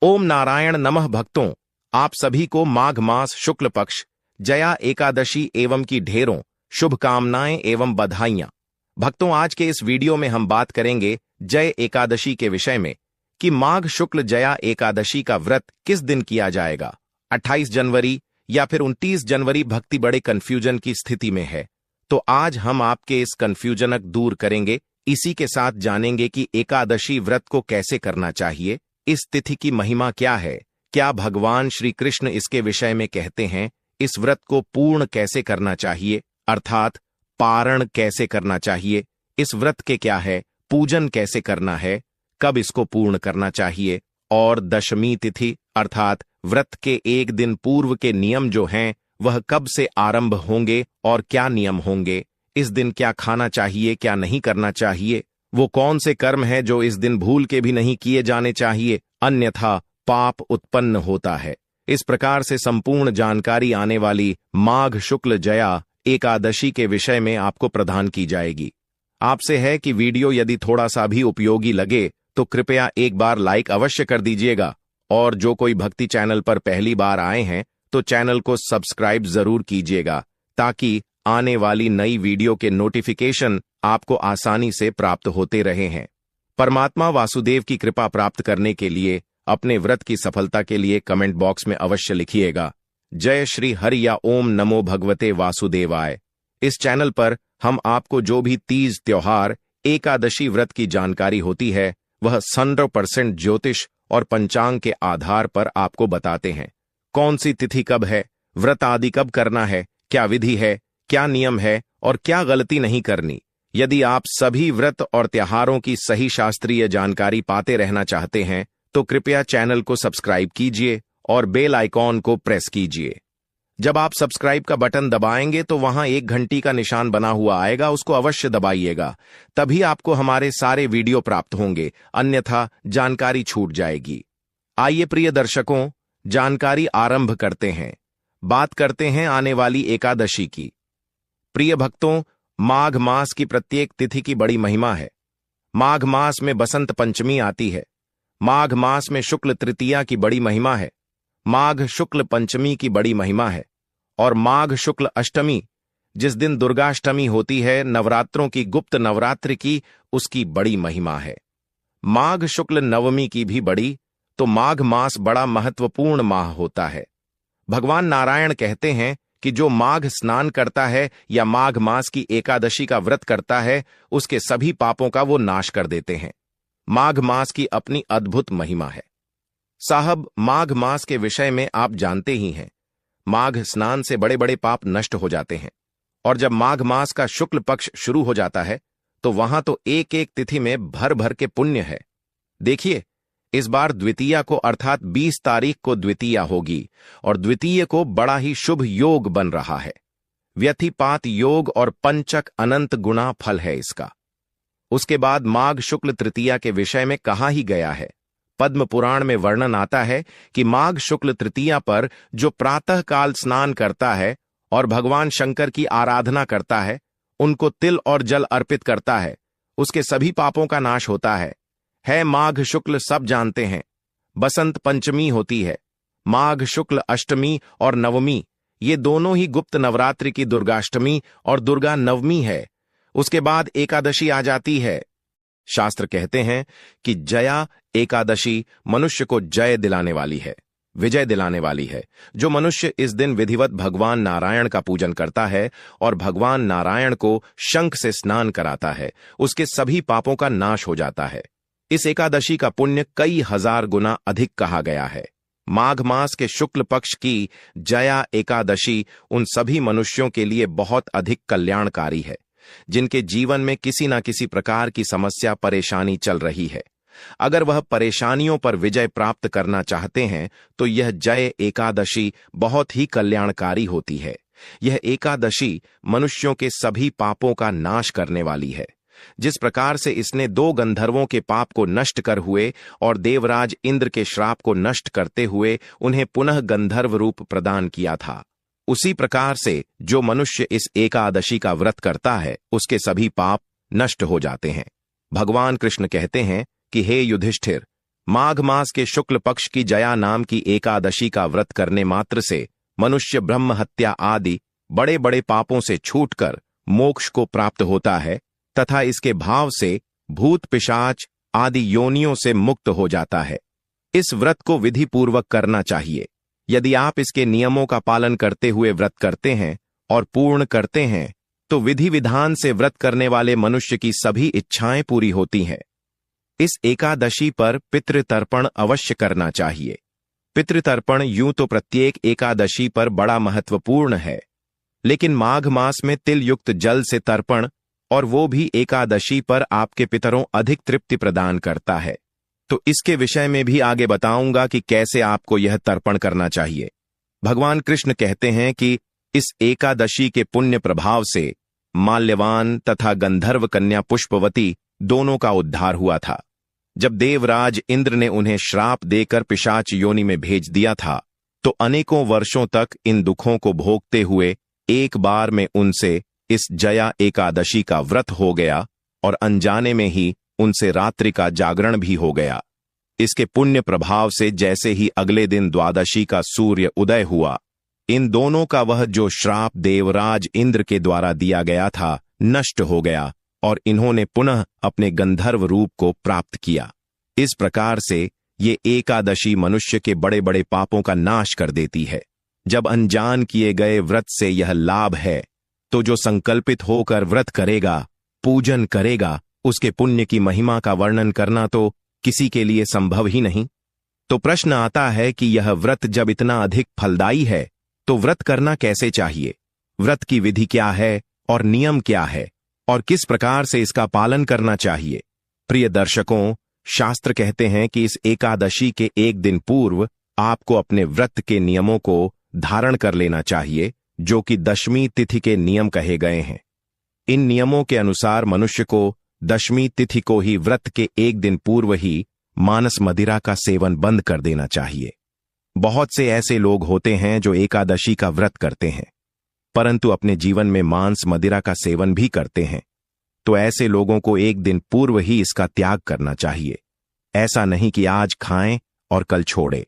ओम नारायण नमः भक्तों, आप सभी को माघ मास शुक्ल पक्ष जया एकादशी एवं की ढेरों शुभकामनाएं एवं बधाइयां। भक्तों, आज के इस वीडियो में हम बात करेंगे जय एकादशी के विषय में कि माघ शुक्ल जया एकादशी का व्रत किस दिन किया जाएगा, 28 जनवरी या फिर 29 जनवरी। भक्ति बड़े कंफ्यूजन की स्थिति में है, तो आज हम आपके इस कंफ्यूजनक दूर करेंगे। इसी के साथ जानेंगे कि एकादशी व्रत को कैसे करना चाहिए, इस तिथि की महिमा क्या है, क्या भगवान श्री कृष्ण इसके विषय में कहते हैं, इस व्रत को पूर्ण कैसे करना चाहिए अर्थात पारण कैसे करना चाहिए, इस व्रत के क्या है, पूजन कैसे करना है, कब इसको पूर्ण करना चाहिए, और दशमी तिथि अर्थात व्रत के एक दिन पूर्व के नियम जो हैं वह कब से आरंभ होंगे और क्या नियम होंगे, इस दिन क्या खाना चाहिए क्या नहीं करना चाहिए, वो कौन से कर्म है जो इस दिन भूल के भी नहीं किए जाने चाहिए, अन्यथा पाप उत्पन्न होता है। इस प्रकार से संपूर्ण जानकारी आने वाली माघ शुक्ल जया एकादशी के विषय में आपको प्रदान की जाएगी। आपसे है कि वीडियो यदि थोड़ा सा भी उपयोगी लगे तो कृपया एक बार लाइक अवश्य कर दीजिएगा, और जो कोई भक्ति चैनल पर पहली बार आए हैं तो चैनल को सब्सक्राइब जरूर कीजिएगा, ताकि आने वाली नई वीडियो के नोटिफिकेशन आपको आसानी से प्राप्त होते रहे हैं। परमात्मा वासुदेव की कृपा प्राप्त करने के लिए अपने व्रत की सफलता के लिए कमेंट बॉक्स में अवश्य लिखिएगा जय श्री हरि या ओम नमो भगवते वासुदेवाय। इस चैनल पर हम आपको जो भी तीज त्योहार एकादशी व्रत की जानकारी होती है वह 100% ज्योतिष और पंचांग के आधार पर आपको बताते हैं। कौन सी तिथि कब है, व्रत आदि कब करना है, क्या विधि है, क्या नियम है और क्या गलती नहीं करनी। यदि आप सभी व्रत और त्योहारों की सही शास्त्रीय जानकारी पाते रहना चाहते हैं तो कृपया चैनल को सब्सक्राइब कीजिए और बेल आइकॉन को प्रेस कीजिए। जब आप सब्सक्राइब का बटन दबाएंगे तो वहां एक घंटी का निशान बना हुआ आएगा, उसको अवश्य दबाइएगा, तभी आपको हमारे सारे वीडियो प्राप्त होंगे, अन्यथा जानकारी छूट जाएगी। आइए प्रिय दर्शकों, जानकारी आरंभ करते हैं। बात करते हैं आने वाली एकादशी की। प्रिय भक्तों, माघ मास की प्रत्येक तिथि की बड़ी महिमा है। माघ मास में बसंत पंचमी आती है, माघ मास में शुक्ल तृतीया की बड़ी महिमा है, माघ शुक्ल पंचमी की बड़ी महिमा है, और माघ शुक्ल अष्टमी जिस दिन दुर्गाष्टमी होती है, नवरात्रों की गुप्त नवरात्रि की, उसकी बड़ी महिमा है। माघ शुक्ल नवमी की भी बड़ी, तो माघ मास बड़ा महत्वपूर्ण माह होता है। भगवान नारायण कहते हैं कि जो माघ स्नान करता है या माघ मास की एकादशी का व्रत करता है उसके सभी पापों का वो नाश कर देते हैं। माघ मास की अपनी अद्भुत महिमा है। साहब, माघ मास के विषय में आप जानते ही हैं, माघ स्नान से बड़े बड़े पाप नष्ट हो जाते हैं, और जब माघ मास का शुक्ल पक्ष शुरू हो जाता है तो वहां तो एक एक तिथि में भर भर के पुण्य है। देखिए, इस बार द्वितीया को अर्थात 20 तारीख को द्वितीया होगी, और द्वितीय को बड़ा ही शुभ योग बन रहा है। व्यतिपात योग और पंचक अनंत गुणा फल है इसका। उसके बाद माघ शुक्ल तृतीया के विषय में कहा ही गया है। पद्म पुराण में वर्णन आता है कि माघ शुक्ल तृतीया पर जो प्रातःकाल स्नान करता है और भगवान शंकर की आराधना करता है, उनको तिल और जल अर्पित करता है, उसके सभी पापों का नाश होता है। माघ शुक्ल सब जानते हैं। बसंत पंचमी होती है, माघ शुक्ल अष्टमी और नवमी, ये दोनों ही गुप्त नवरात्रि की दुर्गाष्टमी और दुर्गा नवमी है। उसके बाद एकादशी आ जाती है। शास्त्र कहते हैं कि जया एकादशी मनुष्य को जय दिलाने वाली है, विजय दिलाने वाली है। जो मनुष्य इस दिन विधिवत भगवान नारायण का पूजन करता है और भगवान नारायण को शंख से स्नान कराता है, उसके सभी पापों का नाश हो जाता है। इस एकादशी का पुण्य कई हजार गुना अधिक कहा गया है। माघ मास के शुक्ल पक्ष की जया एकादशी उन सभी मनुष्यों के लिए बहुत अधिक कल्याणकारी है जिनके जीवन में किसी न किसी प्रकार की समस्या परेशानी चल रही है। अगर वह परेशानियों पर विजय प्राप्त करना चाहते हैं तो यह जय एकादशी बहुत ही कल्याणकारी होती है। यह एकादशी मनुष्यों के सभी पापों का नाश करने वाली है। जिस प्रकार से इसने 2 गंधर्वों के पाप को नष्ट कर हुए और देवराज इंद्र के श्राप को नष्ट करते हुए उन्हें पुनः गंधर्व रूप प्रदान किया था, उसी प्रकार से जो मनुष्य इस एकादशी का व्रत करता है उसके सभी पाप नष्ट हो जाते हैं। भगवान कृष्ण कहते हैं कि हे युधिष्ठिर, माघ मास के शुक्ल पक्ष की जया नाम की एकादशी का व्रत करने मात्र से मनुष्य ब्रह्म हत्या आदि बड़े बड़े पापों से छूटकर मोक्ष को प्राप्त होता है तथा इसके भाव से भूत पिशाच आदि योनियों से मुक्त हो जाता है। इस व्रत को विधि पूर्वक करना चाहिए। यदि आप इसके नियमों का पालन करते हुए व्रत करते हैं और पूर्ण करते हैं तो विधि विधान से व्रत करने वाले मनुष्य की सभी इच्छाएं पूरी होती हैं। इस एकादशी पर पितृतर्पण अवश्य करना चाहिए। पितृतर्पण यूं तो प्रत्येक एकादशी पर बड़ा महत्वपूर्ण है, लेकिन माघ मास में तिल युक्त जल से तर्पण, और वो भी एकादशी पर आपके पितरों अधिक तृप्ति प्रदान करता है। तो इसके विषय में भी आगे बताऊंगा कि कैसे आपको यह तर्पण करना चाहिए। भगवान कृष्ण कहते हैं कि इस एकादशी के पुण्य प्रभाव से माल्यवान तथा गंधर्व कन्या पुष्पवती दोनों का उद्धार हुआ था। जब देवराज इंद्र ने उन्हें श्राप देकर पिशाच योनि में भेज दिया था तो अनेकों वर्षों तक इन दुखों को भोगते हुए एक बार में उनसे इस जया एकादशी का व्रत हो गया और अनजाने में ही उनसे रात्रि का जागरण भी हो गया। इसके पुण्य प्रभाव से जैसे ही अगले दिन द्वादशी का सूर्य उदय हुआ, इन दोनों का वह जो श्राप देवराज इंद्र के द्वारा दिया गया था नष्ट हो गया और इन्होंने पुनः अपने गंधर्व रूप को प्राप्त किया। इस प्रकार से ये एकादशी मनुष्य के बड़े बड़े पापों का नाश कर देती है। जब अनजान किए गए व्रत से यह लाभ है तो जो संकल्पित होकर व्रत करेगा, पूजन करेगा, उसके पुण्य की महिमा का वर्णन करना तो किसी के लिए संभव ही नहीं। तो प्रश्न आता है कि यह व्रत जब इतना अधिक फलदायी है तो व्रत करना कैसे चाहिए? व्रत की विधि क्या है और नियम क्या है और किस प्रकार से इसका पालन करना चाहिए? प्रिय दर्शकों, शास्त्र कहते हैं कि इस एकादशी के एक दिन पूर्व आपको अपने व्रत के नियमों को धारण कर लेना चाहिए, जो कि दशमी तिथि के नियम कहे गए हैं। इन नियमों के अनुसार मनुष्य को दशमी तिथि को ही व्रत के एक दिन पूर्व ही मांस मदिरा का सेवन बंद कर देना चाहिए। बहुत से ऐसे लोग होते हैं जो एकादशी का व्रत करते हैं परंतु अपने जीवन में मांस मदिरा का सेवन भी करते हैं। तो ऐसे लोगों को एक दिन पूर्व ही इसका त्याग करना चाहिए। ऐसा नहीं कि आज खाएं और कल छोड़े।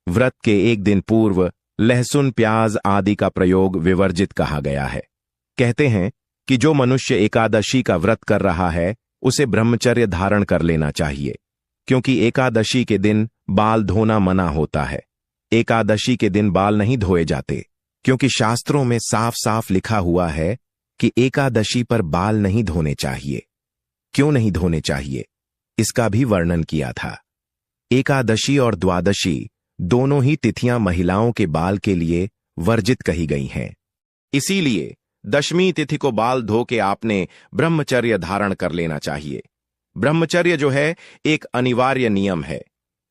व्रत के एक दिन पूर्व लहसुन प्याज आदि का प्रयोग विवर्जित कहा गया है। कहते हैं कि जो मनुष्य एकादशी का व्रत कर रहा है उसे ब्रह्मचर्य धारण कर लेना चाहिए, क्योंकि एकादशी के दिन बाल धोना मना होता है। एकादशी के दिन बाल नहीं धोए जाते, क्योंकि शास्त्रों में साफ साफ लिखा हुआ है कि एकादशी पर बाल नहीं धोने चाहिए। क्यों नहीं धोने चाहिए, इसका भी वर्णन किया था। एकादशी और द्वादशी दोनों ही तिथियां महिलाओं के बाल के लिए वर्जित कही गई हैं। इसीलिए दशमी तिथि को बाल धो के आपने ब्रह्मचर्य धारण कर लेना चाहिए। ब्रह्मचर्य जो है एक अनिवार्य नियम है।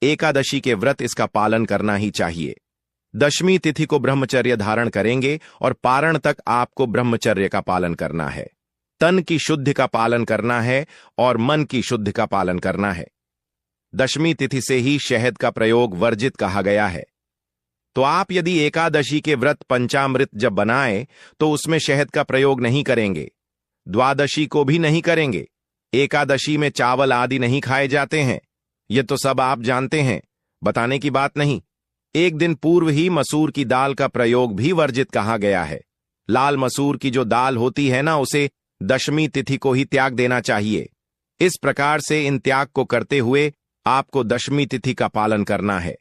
एकादशी के व्रत इसका पालन करना ही चाहिए। दशमी तिथि को ब्रह्मचर्य धारण करेंगे और पारण तक आपको ब्रह्मचर्य का पालन करना है। तन की शुद्धि का पालन करना है और मन की शुद्धि का पालन करना है। दशमी तिथि से ही शहद का प्रयोग वर्जित कहा गया है। तो आप यदि एकादशी के व्रत पंचामृत जब बनाए तो उसमें शहद का प्रयोग नहीं करेंगे। द्वादशी को भी नहीं करेंगे। एकादशी में चावल आदि नहीं खाए जाते हैं। ये तो सब आप जानते हैं, बताने की बात नहीं। एक दिन पूर्व ही मसूर की दाल का प्रयोग भी वर्जित कहा गया है। लाल मसूर की जो दाल होती है ना, उसे दशमी तिथि को ही त्याग देना चाहिए। इस प्रकार से इन त्याग को करते हुए आपको दशमी तिथि का पालन करना है।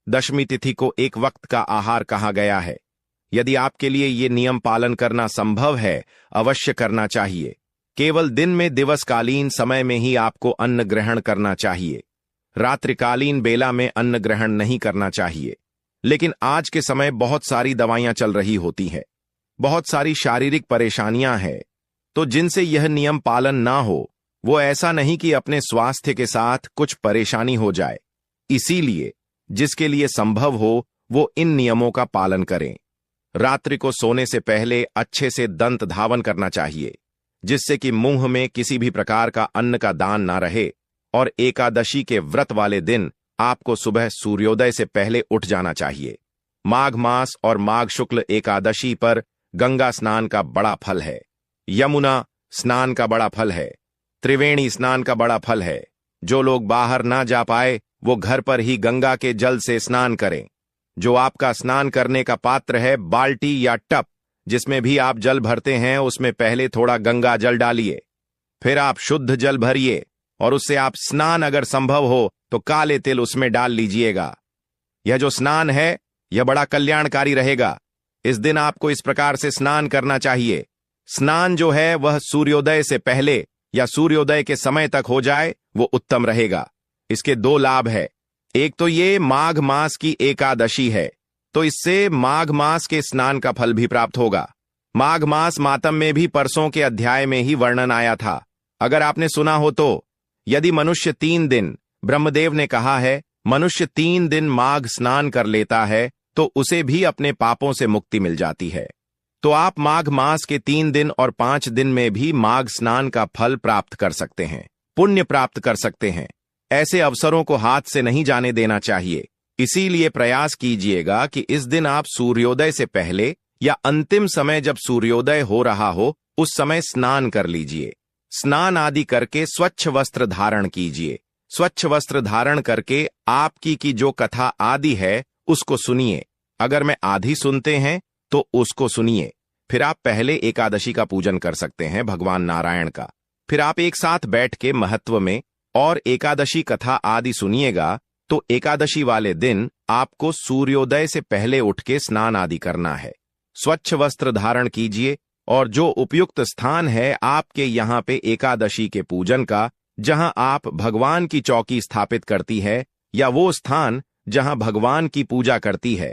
दशमी तिथि को एक वक्त का आहार कहा गया है। यदि आपके लिए ये नियम पालन करना संभव है, अवश्य करना चाहिए। केवल दिन में दिवसकालीन समय में ही आपको अन्न ग्रहण करना चाहिए। रात्रिकालीन बेला में अन्न ग्रहण नहीं करना चाहिए। लेकिन आज के समय बहुत सारी दवाइयां चल रही होती हैं, बहुत सारी शारीरिक परेशानियां हैं, तो जिनसे यह नियम पालन ना हो, वो ऐसा नहीं कि अपने स्वास्थ्य के साथ कुछ परेशानी हो जाए। इसीलिए जिसके लिए संभव हो वो इन नियमों का पालन करें। रात्रि को सोने से पहले अच्छे से दंत धावन करना चाहिए, जिससे कि मुंह में किसी भी प्रकार का अन्न का दान ना रहे। और एकादशी के व्रत वाले दिन आपको सुबह सूर्योदय से पहले उठ जाना चाहिए। माघ मास और माघ शुक्ल एकादशी पर गंगा स्नान का बड़ा फल है, यमुना स्नान का बड़ा फल है, त्रिवेणी स्नान का बड़ा फल है, जो लोग बाहर ना जा पाए वो घर पर ही गंगा के जल से स्नान करें। जो आपका स्नान करने का पात्र है, बाल्टी या टप जिसमें भी आप जल भरते हैं, उसमें पहले थोड़ा गंगा जल डालिए, फिर आप शुद्ध जल भरिए और उससे आप स्नान अगर संभव हो तो काले तिल उसमें डाल लीजिएगा। यह जो स्नान है यह बड़ा कल्याणकारी रहेगा। इस दिन आपको इस प्रकार से स्नान करना चाहिए। स्नान जो है वह सूर्योदय से पहले या सूर्योदय के समय तक हो जाए वो उत्तम रहेगा। इसके दो लाभ है। एक तो ये माघ मास की एकादशी है, तो इससे माघ मास के स्नान का फल भी प्राप्त होगा। माघ मास मातम में भी परसों के अध्याय में ही वर्णन आया था, अगर आपने सुना हो तो। यदि मनुष्य 3 दिन, ब्रह्मदेव ने कहा है, मनुष्य 3 दिन माघ स्नान कर लेता है तो उसे भी अपने पापों से मुक्ति मिल जाती है। तो आप माघ मास के 3 दिन और 5 दिन में भी माघ स्नान का फल प्राप्त कर सकते हैं, पुण्य प्राप्त कर सकते हैं। ऐसे अवसरों को हाथ से नहीं जाने देना चाहिए। इसीलिए प्रयास कीजिएगा कि इस दिन आप सूर्योदय से पहले या अंतिम समय जब सूर्योदय हो रहा हो उस समय स्नान कर लीजिए। स्नान आदि करके स्वच्छ वस्त्र धारण कीजिए। स्वच्छ वस्त्र धारण करके आपकी की जो कथा आदि है उसको सुनिए। अगर मैं आधी सुनते हैं तो उसको सुनिए। फिर आप पहले एकादशी का पूजन कर सकते हैं, भगवान नारायण का। फिर आप एक साथ बैठ के महत्व में और एकादशी कथा आदि सुनिएगा। तो एकादशी वाले दिन आपको सूर्योदय से पहले उठ के स्नान आदि करना है। स्वच्छ वस्त्र धारण कीजिए और जो उपयुक्त स्थान है आपके यहाँ पे एकादशी के पूजन का, जहां आप भगवान की चौकी स्थापित करती है या वो स्थान जहां भगवान की पूजा करती है,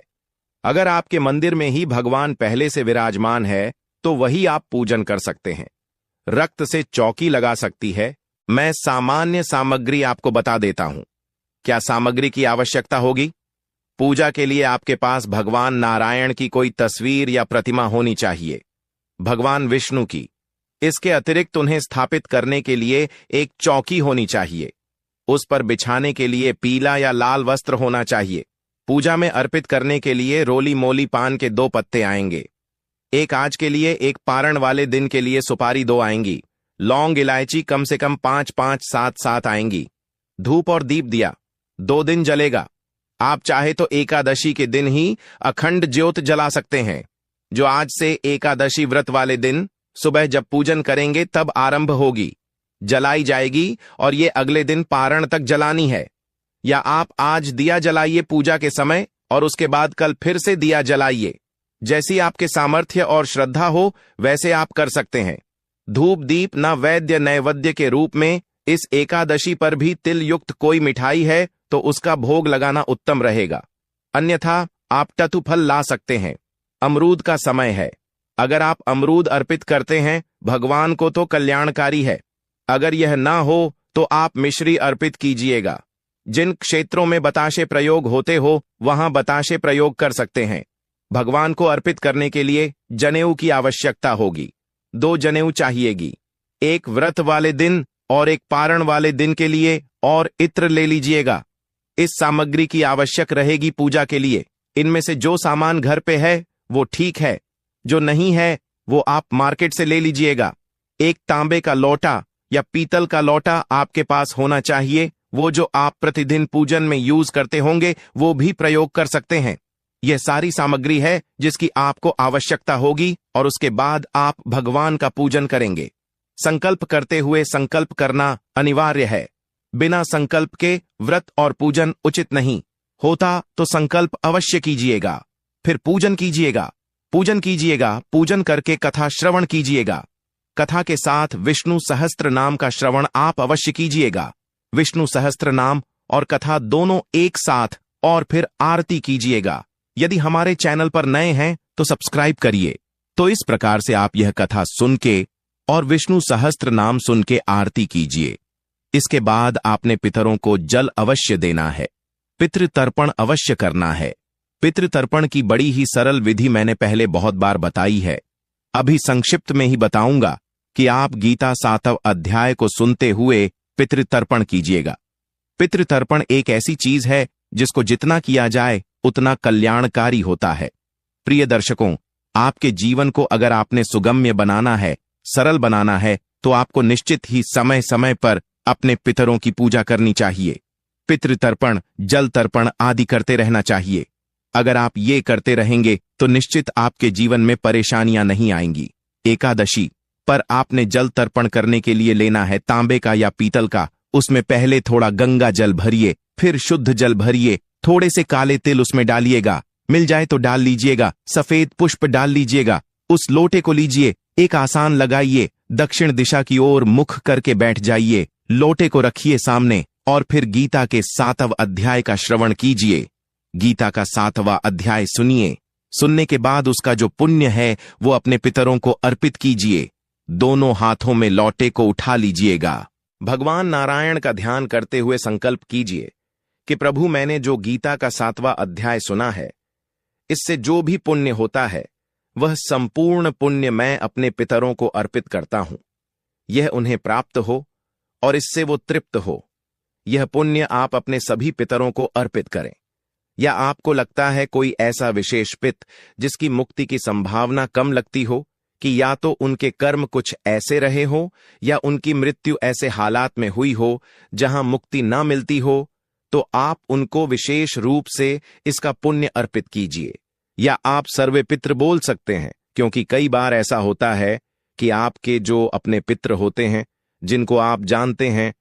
अगर आपके मंदिर में ही भगवान पहले से विराजमान है तो वही आप पूजन कर सकते हैं। रक्त से चौकी लगा सकती है। मैं सामान्य सामग्री आपको बता देता हूं। क्या सामग्री की आवश्यकता होगी? पूजा के लिए आपके पास भगवान नारायण की कोई तस्वीर या प्रतिमा होनी चाहिए, भगवान विष्णु की। इसके अतिरिक्त उन्हें स्थापित करने के लिए एक चौकी होनी चाहिए। उस पर बिछाने के लिए पीला या लाल वस्त्र होना चाहिए। पूजा में अर्पित करने के लिए रोली मोली पान के 2 पत्ते आएंगे। एक आज के लिए, एक पारण वाले दिन के लिए सुपारी 2 आएंगी। लौंग इलायची कम से कम 5-5, 7-7 आएंगी। धूप और दीप दिया 2 दिन जलेगा। आप चाहे तो एकादशी के दिन ही अखंड ज्योत जला सकते हैं, जो आज से एकादशी व्रत वाले दिन सुबह जब पूजन करेंगे तब आरंभ होगी, जलाई जाएगी और ये अगले दिन पारण तक जलानी है। या आप आज दिया जलाइए पूजा के समय और उसके बाद कल फिर से दिया जलाइए। जैसी आपके सामर्थ्य और श्रद्धा हो वैसे आप कर सकते हैं। धूप दीप न वैद्य नैवेद्य के रूप में इस एकादशी पर भी तिल युक्त कोई मिठाई है तो उसका भोग लगाना उत्तम रहेगा। अन्यथा आप टतु फल ला सकते हैं। अमरूद का समय है। अगर आप अमरूद अर्पित करते हैं भगवान को तो कल्याणकारी है। अगर यह ना हो तो आप मिश्री अर्पित कीजिएगा। जिन क्षेत्रों में बताशे प्रयोग होते हो वहां बताशे प्रयोग कर सकते हैं। भगवान को अर्पित करने के लिए जनेऊ की आवश्यकता होगी। 2 जनेऊ चाहिएगी, एक व्रत वाले दिन और एक पारण वाले दिन के लिए, और इत्र ले लीजिएगा। इस सामग्री की आवश्यक रहेगी पूजा के लिए। इनमें से जो सामान घर पे है वो ठीक है, जो नहीं है वो आप मार्केट से ले लीजिएगा। एक तांबे का लोटा या पीतल का लोटा आपके पास होना चाहिए। वो जो आप प्रतिदिन पूजन में यूज करते होंगे वो भी प्रयोग कर सकते हैं। यह सारी सामग्री है जिसकी आपको आवश्यकता होगी और उसके बाद आप भगवान का पूजन करेंगे। संकल्प करते हुए संकल्प करना अनिवार्य है। बिना संकल्प के व्रत और पूजन उचित नहीं होता, तो संकल्प अवश्य कीजिएगा, फिर पूजन कीजिएगा। पूजन कीजिएगा, पूजन करके कथा श्रवण कीजिएगा। कथा के साथ विष्णु सहस्त्र नाम का श्रवण आप अवश्य कीजिएगा। विष्णु सहस्त्र नाम और कथा दोनों एक साथ, और फिर आरती कीजिएगा। यदि हमारे चैनल पर नए हैं तो सब्सक्राइब करिए। तो इस प्रकार से आप यह कथा सुन के और विष्णु सहस्त्र नाम सुन के आरती कीजिए। इसके बाद आपने पितरों को जल अवश्य देना है, पितृतर्पण अवश्य करना है। पितृतर्पण की बड़ी ही सरल विधि मैंने पहले बहुत बार बताई है। अभी संक्षिप्त में ही बताऊंगा कि आप गीता 7वें अध्याय को सुनते हुए पितृतर्पण कीजिएगा। पितृतर्पण एक ऐसी चीज है जिसको जितना किया जाए उतना कल्याणकारी होता है। प्रिय दर्शकों, आपके जीवन को अगर आपने सुगम्य बनाना है, सरल बनाना है, तो आपको निश्चित ही समय समय पर अपने पितरों की पूजा करनी चाहिए। पितृतर्पण, जल तर्पण आदि करते रहना चाहिए। अगर आप ये करते रहेंगे तो निश्चित आपके जीवन में परेशानियां नहीं आएंगी। एकादशी पर आपने जल तर्पण करने के लिए लेना है तांबे का या पीतल का। उसमें पहले थोड़ा गंगा जल भरिए, फिर शुद्ध जल भरिए, थोड़े से काले तिल उसमें डालिएगा, मिल जाए तो डाल लीजिएगा, सफेद पुष्प डाल लीजिएगा। उस लोटे को लीजिए, एक आसान लगाइए, दक्षिण दिशा की ओर मुख करके बैठ जाइए, लोटे को रखिए सामने और फिर गीता के 7वें अध्याय का श्रवण कीजिए। गीता का 7वां अध्याय सुनिए। सुनने के बाद उसका जो पुण्य है वो अपने पितरों को अर्पित कीजिए। दोनों हाथों में लोटे को उठा लीजिएगा। भगवान नारायण का ध्यान करते हुए संकल्प कीजिए कि प्रभु, मैंने जो गीता का 7वां अध्याय सुना है, इससे जो भी पुण्य होता है वह संपूर्ण पुण्य मैं अपने पितरों को अर्पित करता हूं। यह उन्हें प्राप्त हो और इससे वो तृप्त हो। यह पुण्य आप अपने सभी पितरों को अर्पित करें। या आपको लगता है कोई ऐसा विशेष पित जिसकी मुक्ति की संभावना कम लगती हो, कि या तो उनके कर्म कुछ ऐसे रहे हो या उनकी मृत्यु ऐसे हालात में हुई हो जहां मुक्ति ना मिलती हो, तो आप उनको विशेष रूप से इसका पुण्य अर्पित कीजिए। या आप सर्वे पितृ बोल सकते हैं, क्योंकि कई बार ऐसा होता है कि आपके जो अपने पितृ होते हैं, जिनको आप जानते हैं,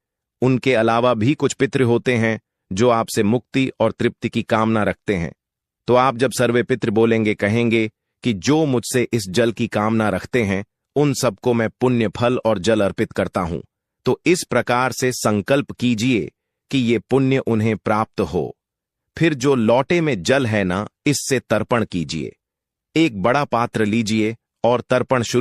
उनके अलावा भी कुछ पितृ होते हैं जो आपसे मुक्ति और तृप्ति की कामना रखते हैं। तो आप जब सर्वे पितृ बोलेंगे, कहेंगे कि जो मुझसे इस जल की कामना रखते हैं उन सबको मैं पुण्य फल और जल अर्पित करता हूं। तो इस प्रकार से संकल्प कीजिए कि ये पुण्य उन्हें प्राप्त हो। फिर जो लोटे में जल है ना, इससे तर्पण कीजिए। एक बड़ा पात्र लीजिए और तर्पण शुरू